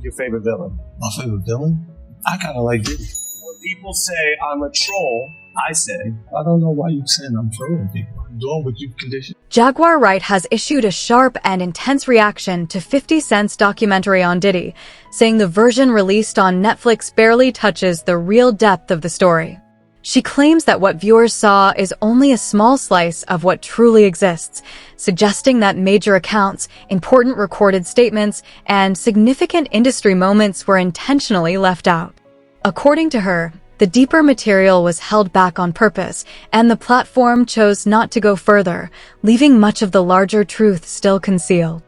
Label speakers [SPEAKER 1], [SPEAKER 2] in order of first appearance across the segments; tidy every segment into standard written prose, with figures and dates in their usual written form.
[SPEAKER 1] your favorite villain?
[SPEAKER 2] My favorite villain? I kind of like Diddy.
[SPEAKER 1] When people say I'm a troll, I say,
[SPEAKER 2] I don't know why you're saying I'm trolling people. I'm doing what you conditioned.
[SPEAKER 3] Jaguar Wright has issued a sharp and intense reaction to 50 Cent's documentary on Diddy, saying the version released on Netflix barely touches the real depth of the story. She claims that what viewers saw is only a small slice of what truly exists, suggesting that major accounts, important recorded statements, and significant industry moments were intentionally left out. According to her, the deeper material was held back on purpose, and the platform chose not to go further, leaving much of the larger truth still concealed.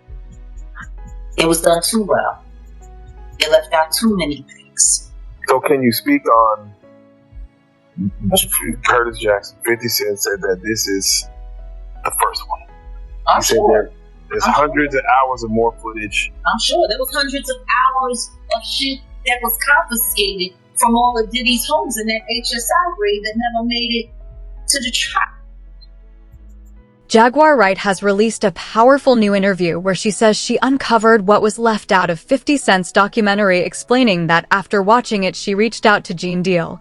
[SPEAKER 4] It was done too well. It left out too many things.
[SPEAKER 5] So can you speak on Curtis Jackson? 50 Cent said that this is the first one.
[SPEAKER 4] I'm
[SPEAKER 5] he said
[SPEAKER 4] sure.
[SPEAKER 5] There's hundreds of hours of more footage.
[SPEAKER 4] I'm sure there was hundreds of hours of shit that was confiscated from all of Diddy's homes in that HSI grade that never made it to the trial.
[SPEAKER 3] Jaguar Wright has released a powerful new interview where she says she uncovered what was left out of 50 Cent's documentary, explaining that after watching it she reached out to Gene Deal,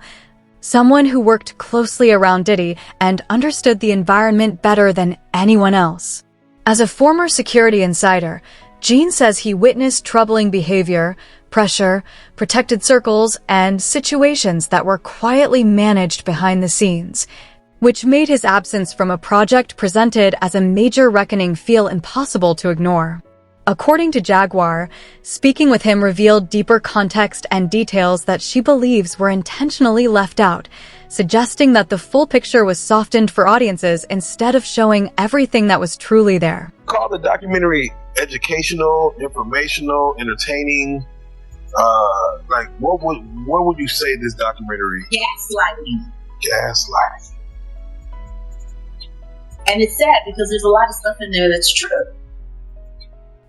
[SPEAKER 3] someone who worked closely around Diddy and understood the environment better than anyone else. As a former security insider, Gene says he witnessed troubling behavior, pressure, protected circles, and situations that were quietly managed behind the scenes, which made his absence from a project presented as a major reckoning feel impossible to ignore. According to Jaguar, speaking with him revealed deeper context and details that she believes were intentionally left out, suggesting that the full picture was softened for audiences instead of showing everything that was truly there.
[SPEAKER 5] Call the documentary educational, informational, entertaining. What would you say this documentary?
[SPEAKER 4] Gaslighting.
[SPEAKER 5] Gaslighting.
[SPEAKER 4] And it's sad because there's a lot of stuff in there that's true.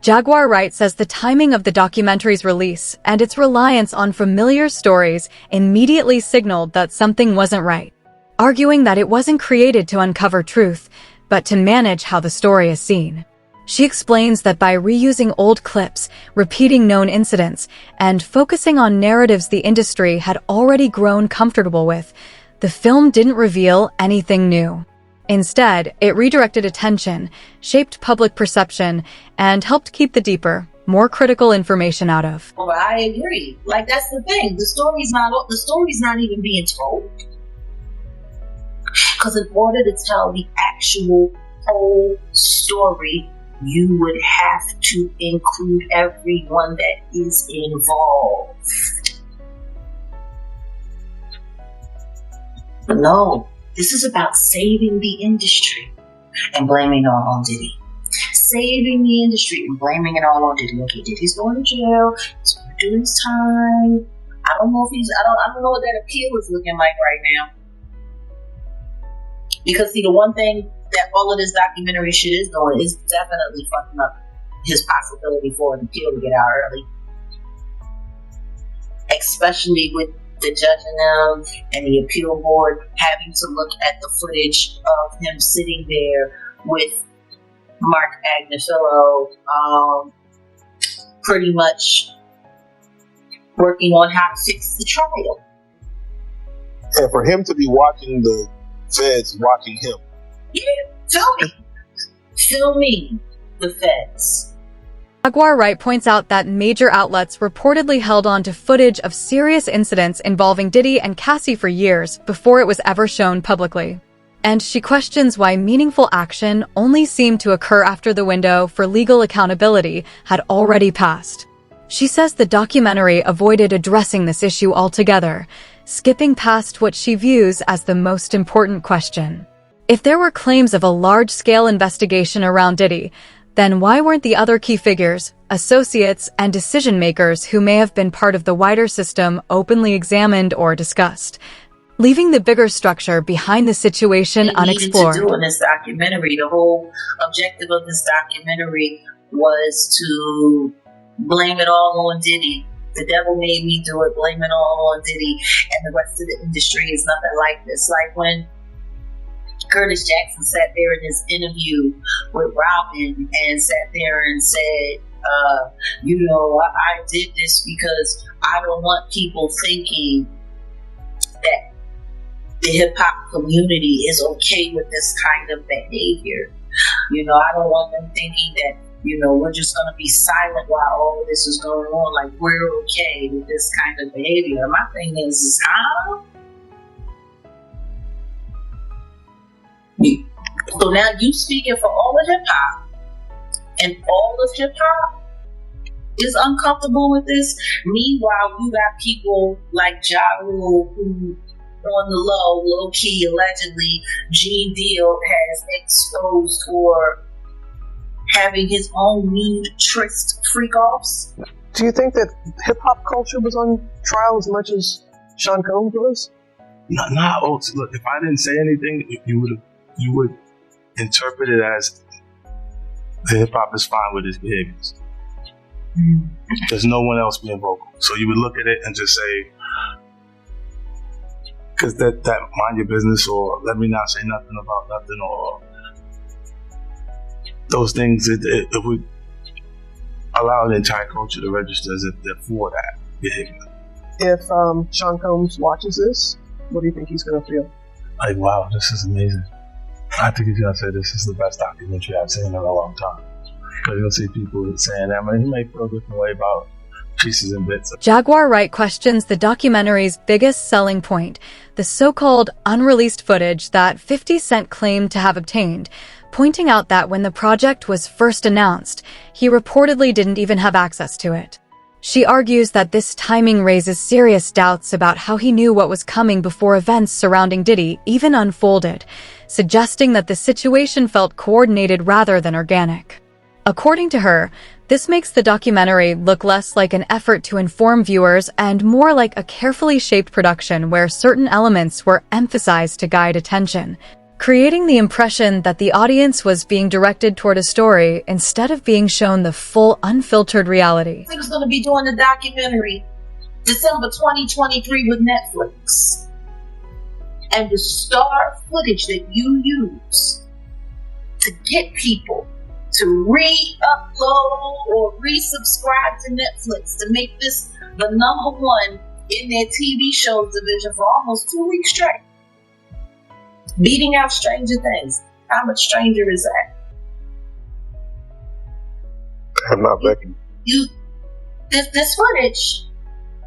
[SPEAKER 3] Jaguar Wright says the timing of the documentary's release and its reliance on familiar stories immediately signaled that something wasn't right, arguing that it wasn't created to uncover truth, but to manage how the story is seen. She explains that by reusing old clips, repeating known incidents, and focusing on narratives the industry had already grown comfortable with, the film didn't reveal anything new. Instead, it redirected attention, shaped public perception, and helped keep the deeper, more critical information out of.
[SPEAKER 4] Well, I agree. That's the thing. The story's not even being told. Because in order to tell the actual whole story, you would have to include everyone that is involved. But no, this is about saving the industry and blaming it all on Diddy. Saving the industry and blaming it all on Diddy. Okay, Diddy's going to jail. He's going to do his time. I don't know what that appeal is looking like right now. Because see, the one thing that all of this documentary shit is doing is definitely fucking up his possibility for an appeal to get out early. Especially with the judge and them and the appeal board having to look at the footage of him sitting there with Mark Agnifilo, pretty much working on how to fix the trial.
[SPEAKER 5] And for him to be watching the feds watching him.
[SPEAKER 4] Yeah, filming the feds.
[SPEAKER 3] Jaguar Wright points out that major outlets reportedly held on to footage of serious incidents involving Diddy and Cassie for years before it was ever shown publicly. And she questions why meaningful action only seemed to occur after the window for legal accountability had already passed. She says the documentary avoided addressing this issue altogether, skipping past what she views as the most important question. If there were claims of a large-scale investigation around Diddy, then why weren't the other key figures, associates, and decision-makers who may have been part of the wider system openly examined or discussed, leaving the bigger structure behind the situation unexplored?
[SPEAKER 4] To do in this documentary, the whole objective of this documentary was to blame it all on Diddy. The devil made me do it, blame it all on Diddy, and the rest of the industry is nothing like this. Like when Curtis Jackson sat there in his interview with Robin and sat there and said, I did this because I don't want people thinking that the hip hop community is okay with this kind of behavior. I don't want them thinking that, we're just going to be silent while all of this is going on. Like, we're okay with this kind of behavior. My thing is how? So now you speaking for all of hip hop, and all of hip hop is uncomfortable with this. Meanwhile, you got people like Ja Rule who, on the low key, allegedly, Gene Deal has exposed for having his own nude tryst freak-offs.
[SPEAKER 6] Do you think that hip-hop culture was on trial as much as Sean Combs was?
[SPEAKER 2] Not look, if I didn't say anything, you would interpret it as the hip-hop is fine with his behaviors. There's no one else being vocal. So you would look at it and just say, because that mind your business, or let me not say nothing about nothing, or those things, it would allow the entire culture to register as if they're for that behavior.
[SPEAKER 6] If Sean Combs watches this, what do you think he's going to feel?
[SPEAKER 2] Like, wow, this is amazing. I think he's going to say this is the best documentary I've seen in a long time. Because you'll see people saying that, he may feel a different way about pieces and bits.
[SPEAKER 3] Jaguar Wright questions the documentary's biggest selling point, the so-called unreleased footage that 50 Cent claimed to have obtained, pointing out that when the project was first announced, he reportedly didn't even have access to it. She argues that this timing raises serious doubts about how he knew what was coming before events surrounding Diddy even unfolded, suggesting that the situation felt coordinated rather than organic. According to her, this makes the documentary look less like an effort to inform viewers and more like a carefully shaped production where certain elements were emphasized to guide attention, creating the impression that the audience was being directed toward a story instead of being shown the full, unfiltered reality.
[SPEAKER 4] He was going to be doing the documentary December 2023 with Netflix. And the star footage that you use to get people to re-upload or resubscribe to Netflix to make this the #1 in their TV shows division for almost 2 weeks straight. Beating out Stranger Things. How much stranger is that?
[SPEAKER 5] I'm not Becky.
[SPEAKER 4] This footage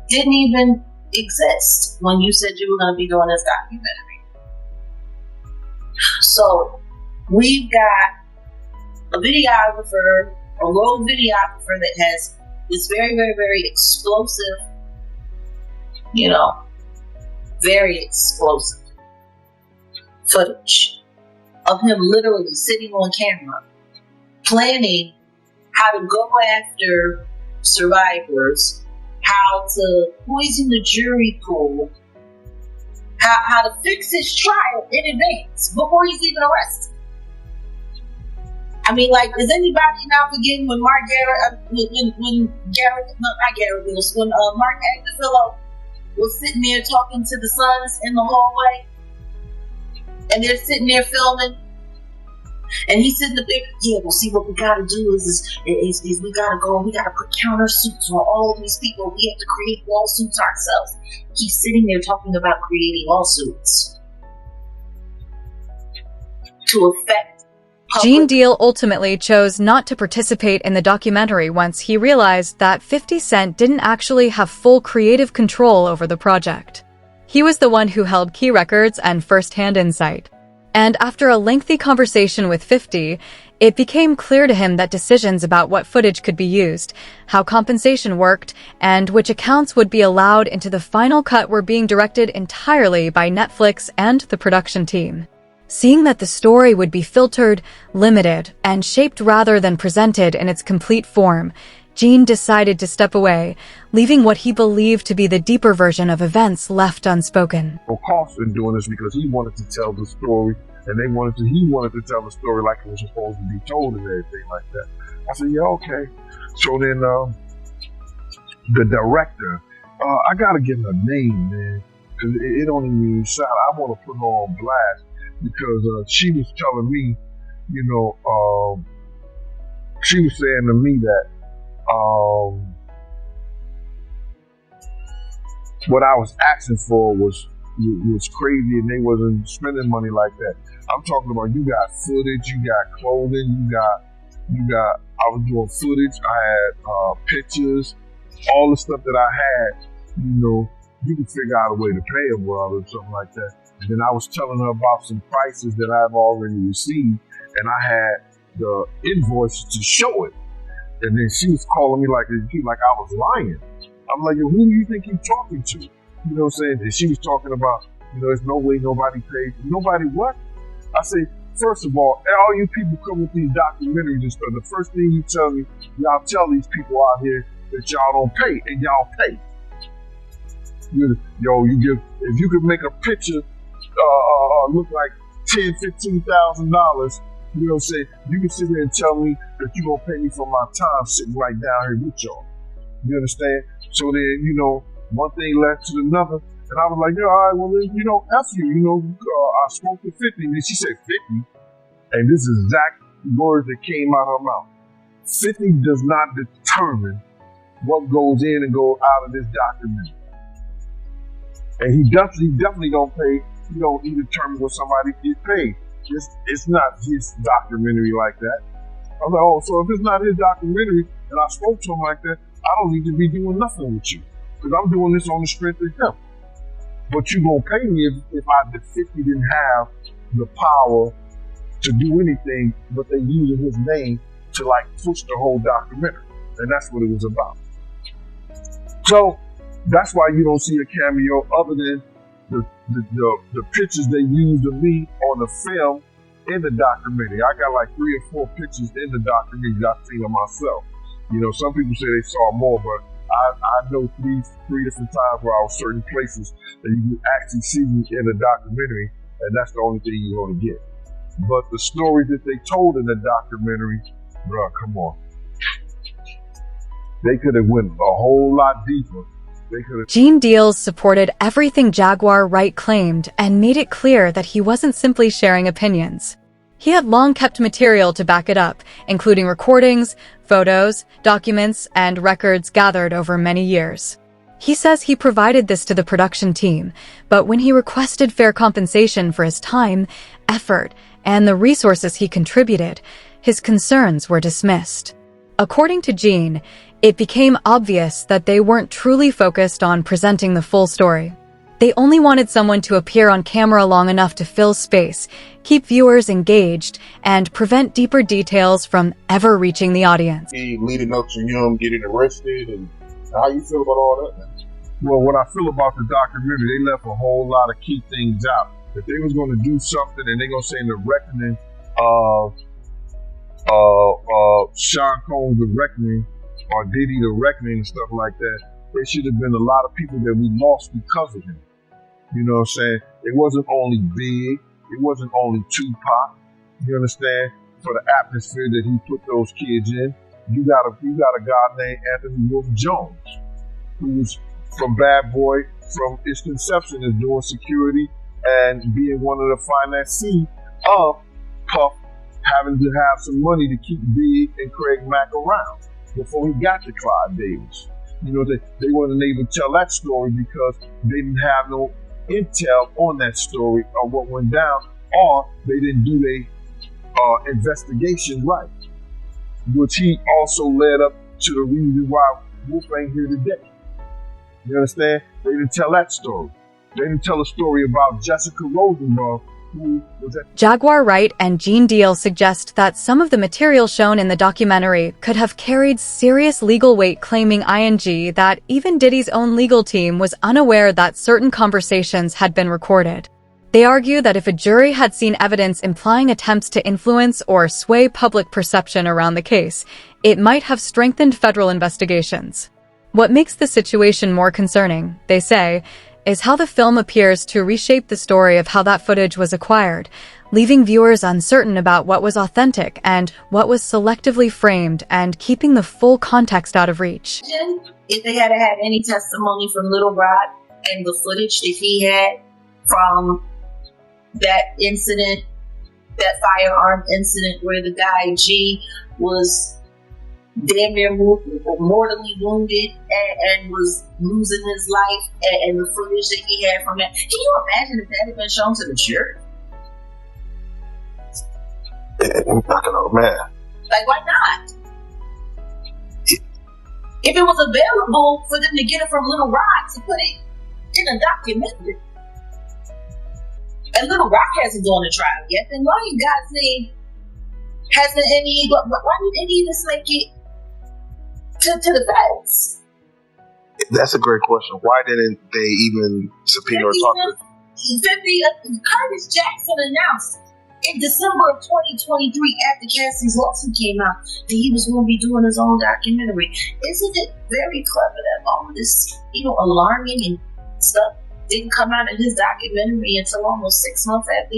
[SPEAKER 4] didn't even exist when you said you were going to be doing this documentary. So we've got a videographer, a road videographer that has this very, very, very explosive, very explosive footage of him literally sitting on camera, planning how to go after survivors, how to poison the jury pool, how to fix his trial in advance before he's even arrested. I mean, like, is anybody now forgetting when Mark Agnifilo was sitting there talking to the sons in the hallway, and they're sitting there filming, and he's sitting there, well, see, what we gotta do is we gotta go and we gotta put counter suits on all of these people. We have to create lawsuits ourselves. He's sitting there talking about creating lawsuits to affect
[SPEAKER 3] Gene Deal ultimately chose not to participate in the documentary once he realized that 50 Cent didn't actually have full creative control over the project. He was the one who held key records and first-hand insight. And after a lengthy conversation with 50, it became clear to him that decisions about what footage could be used, how compensation worked, and which accounts would be allowed into the final cut were being directed entirely by Netflix and the production team. Seeing that the story would be filtered, limited, and shaped rather than presented in its complete form, Gene decided to step away, leaving what he believed to be the deeper version of events left unspoken.
[SPEAKER 7] Carson doing this because he wanted to tell the story, and he wanted to tell the story like it was supposed to be told and everything like that. I said, yeah, okay. So then the director, I gotta give her a name, man, because it don't even mean shout. I want to put her on blast because she was telling me, she was saying to me that what I was asking for was crazy, and they wasn't spending money like that. I'm talking about you got footage, you got clothing, you got. I was doing footage. I had pictures, all the stuff that I had. You could figure out a way to pay them well or something like that. And then I was telling her about some prices that I've already received, and I had the invoices to show it. And then she was calling me like I was lying. I'm like, yo, who do you think you're talking to? You know what I'm saying? And she was talking about, there's no way nobody paid. Nobody what? I say, first of all you people come with these documentaries and stuff, the first thing you tell me, y'all tell these people out here that y'all don't pay, and y'all pay. If you could make a picture look like $10,000, $15,000, you know what I'm saying? You can sit there and tell me that you're going to pay me for my time sitting right down here with y'all. You understand? So then, one thing led to another. And I was like, all right, well, then, F you. I spoke to 50. And then she said 50. And this is exact words that came out of her mouth. 50 does not determine what goes in and goes out of this documentary. And he definitely don't pay. He determine what somebody gets paid. It's not his documentary like that. I was like, oh, so if it's not his documentary and I spoke to him like that, I don't need to be doing nothing with you. Because I'm doing this on the strength of him. But you gonna pay me if I 50 didn't have the power to do anything, but they using his name to push the whole documentary. And that's what it was about. So that's why you don't see a cameo other than the pictures they used of me on the film in the documentary. I got 3 or 4 pictures in the documentary that I've seen of myself. Some people say they saw more, but I know three different times where I was certain places that you can actually see me in the documentary, and that's the only thing you're going to get. But the stories that they told in the documentary, bro, come on. They could have went a whole lot deeper.
[SPEAKER 3] Gene Deals supported everything Jaguar Wright claimed and made it clear that he wasn't simply sharing opinions. He had long kept material to back it up, including recordings, photos, documents, and records gathered over many years. He says he provided this to the production team, but when he requested fair compensation for his time, effort, and the resources he contributed, his concerns were dismissed. According to Gene, it became obvious that they weren't truly focused on presenting the full story. They only wanted someone to appear on camera long enough to fill space, keep viewers engaged, and prevent deeper details from ever reaching the audience.
[SPEAKER 5] Leading up to him getting arrested, and how you feel about all that, man?
[SPEAKER 7] Well, what I feel about the documentary, they left a whole lot of key things out. If they was going to do something and they're going to say in the reckoning of Sean Combs' The Reckoning, or Diddy The Reckoning and stuff like that, there should have been a lot of people that we lost because of him. You know what I'm saying? It wasn't only Big. It wasn't only Tupac. You understand? For the atmosphere that he put those kids in. You got a guy named Anthony Wolf Jones, who's from Bad Boy, from its conception, is doing security and being one of the financiers of Puff, having to have some money to keep Big and Craig Mack around before he got to Clive Davis. They wasn't able to tell that story because they didn't have no intel on that story or what went down, or they didn't do their investigation right, which he also led up to the reason why Wolf ain't here today. You understand? They didn't tell that story. They didn't tell a story about Jessica Rosenberg, who was at
[SPEAKER 3] Jaguar Wright and Gene Deal suggest that some of the material shown in the documentary could have carried serious legal weight, claiming ING that even Diddy's own legal team was unaware that certain conversations had been recorded. They argue that if a jury had seen evidence implying attempts to influence or sway public perception around the case, it might have strengthened federal investigations. What makes the situation more concerning, they say, is how the film appears to reshape the story of how that footage was acquired, leaving viewers uncertain about what was authentic and what was selectively framed, and keeping the full context out of reach.
[SPEAKER 4] If they had any testimony from Little Rod and the footage that he had from that incident, that firearm incident where the guy G was damn near mortally wounded and was losing his life, and the footage that he had from that. Can you imagine if that had been shown to the jury?
[SPEAKER 5] Man.
[SPEAKER 4] Like, why not? If it was available for them to get it from Little Rock to put it in a documentary, and Little Rock hasn't gone to trial yet, then why you guys say hasn't any? Why did any of this make it to the feds?
[SPEAKER 5] That's a great question. Why didn't they even subpoena or talk to?
[SPEAKER 4] Curtis Jackson announced in December of 2023, after Cassie's lawsuit came out, that he was going to be doing his own documentary. Isn't it very clever that all of this, alarming and stuff didn't come out of his documentary until almost 6 months after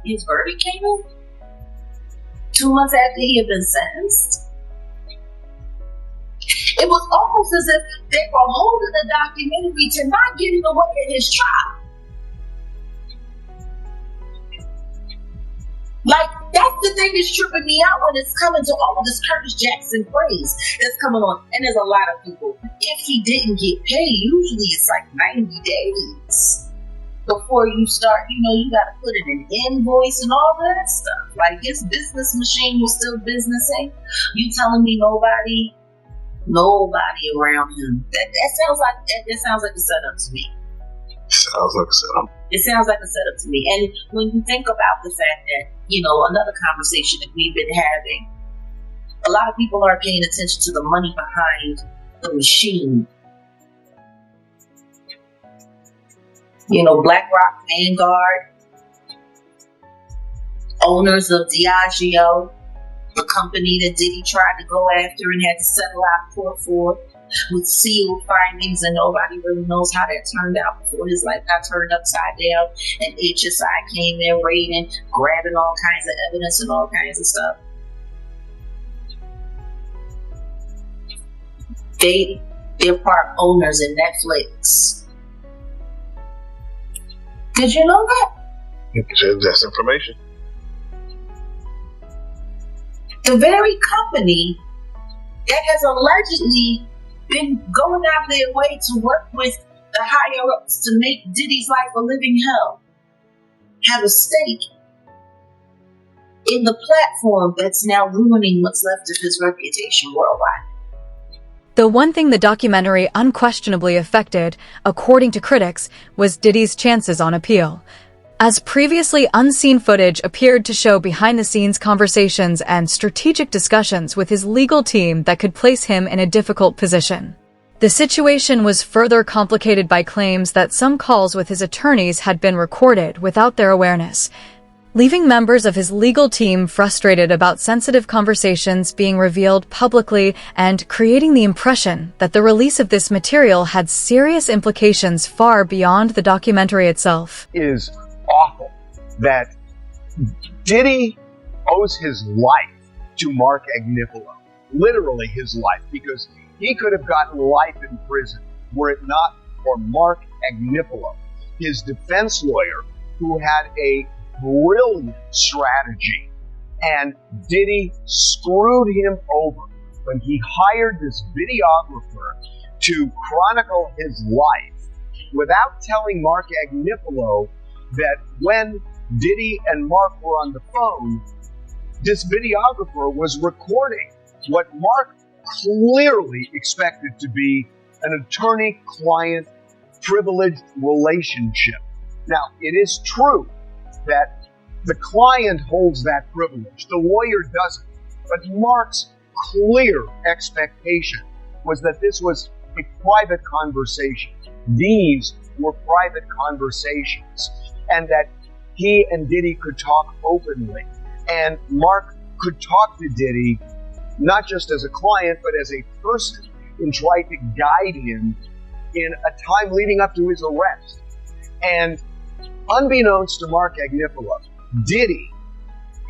[SPEAKER 4] his verdict came in? 2 months after he had been sentenced? It was almost as if they were holding the documentary to not get in the way of his trial. Like, that's the thing that's tripping me out when it's coming to all of this Curtis Jackson praise that's coming on. And there's a lot of people, if he didn't get paid, usually it's like 90 days before you start, you got to put in an invoice and all that stuff. Like, his business machine was still businessing. You telling me nobody around him. That sounds like a setup to me.
[SPEAKER 5] Sounds like a setup.
[SPEAKER 4] It sounds like a setup to me. And when you think about the fact that, another conversation that we've been having, a lot of people aren't paying attention to the money behind the machine. BlackRock, Vanguard, owners of Diageo, the company that Diddy tried to go after and had to settle out of court for, with sealed findings, and nobody really knows how that turned out before his life got turned upside down, and HSI came in raiding, grabbing all kinds of evidence and all kinds of stuff. They're part owners in Netflix. Did you know that?
[SPEAKER 5] That's information.
[SPEAKER 4] The very company that has allegedly been going out of their way to work with the higher-ups to make Diddy's life a living hell have a stake in the platform that's now ruining what's left of his reputation worldwide.
[SPEAKER 3] The one thing the documentary unquestionably affected, according to critics, was Diddy's chances on appeal. As previously unseen footage appeared to show behind-the-scenes conversations and strategic discussions with his legal team that could place him in a difficult position. The situation was further complicated by claims that some calls with his attorneys had been recorded without their awareness, leaving members of his legal team frustrated about sensitive conversations being revealed publicly and creating the impression that the release of this material had serious implications far beyond the documentary itself.
[SPEAKER 8] Is awful that Diddy owes his life to Mark Agnifilo, literally his life, because he could have gotten life in prison were it not for Mark Agnifilo, his defense lawyer, who had a brilliant strategy, and Diddy screwed him over when he hired this videographer to chronicle his life without telling Mark Agnifilo that when Diddy and Mark were on the phone, this videographer was recording what Mark clearly expected to be an attorney-client privileged relationship. Now, it is true that the client holds that privilege. The lawyer doesn't. But Mark's clear expectation was that this was a private conversation. These were private conversations. And that he and Diddy could talk openly. And Mark could talk to Diddy not just as a client, but as a person, and try to guide him in a time leading up to his arrest. And unbeknownst to Mark Agnifilo, Diddy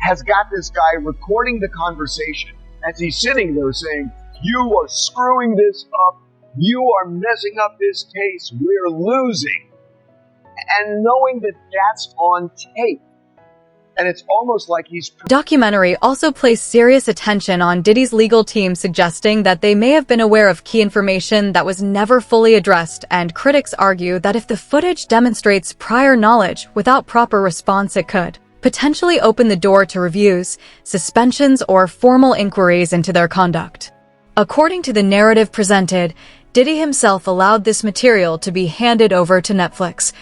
[SPEAKER 8] has got this guy recording the conversation as he's sitting there saying, "You are screwing this up. You are messing up this case. We're losing." And knowing that that's on tape, And it's almost like he's
[SPEAKER 3] Documentary also placed serious attention on Diddy's legal team, suggesting that they may have been aware of key information that was never fully addressed, and critics argue that if the footage demonstrates prior knowledge without proper response, it could potentially open the door to reviews, suspensions, or formal inquiries into their conduct. According to the narrative presented, Diddy himself allowed this material to be handed over to Netflix,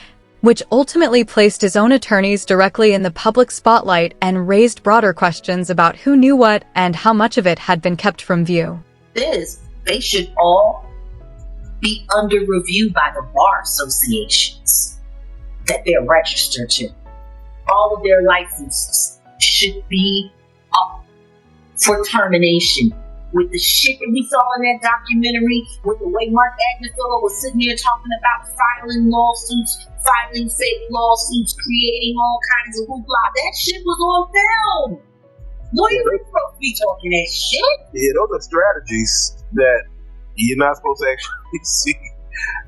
[SPEAKER 3] which ultimately placed his own attorneys directly in the public spotlight and raised broader questions about who knew what and how much of it had been kept from view.
[SPEAKER 4] They should all be under review by the bar associations that they're registered to. All of their licenses should be up for termination. With the shit that we saw in that documentary, with the way Mark Agnifilo was sitting there talking about filing lawsuits, filing fake lawsuits, creating all kinds of hoopla, that shit was on film. Lawyers are supposed to be talking that shit.
[SPEAKER 5] Yeah, those are strategies that you're not supposed to actually see.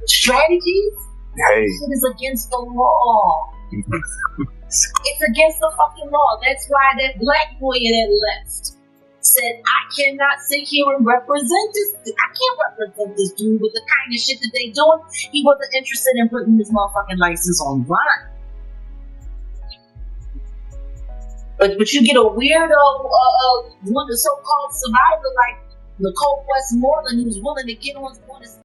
[SPEAKER 4] Strategies?
[SPEAKER 5] Hey.
[SPEAKER 4] That shit is against the law. It's against the fucking law. That's why that black lawyer that left said, I cannot sit here and represent this. I can't represent this dude with the kind of shit that they doing. He wasn't interested in putting his motherfucking license online. But you get a weirdo, one of the so-called survivor like Nicole Westmoreland, who's willing to get on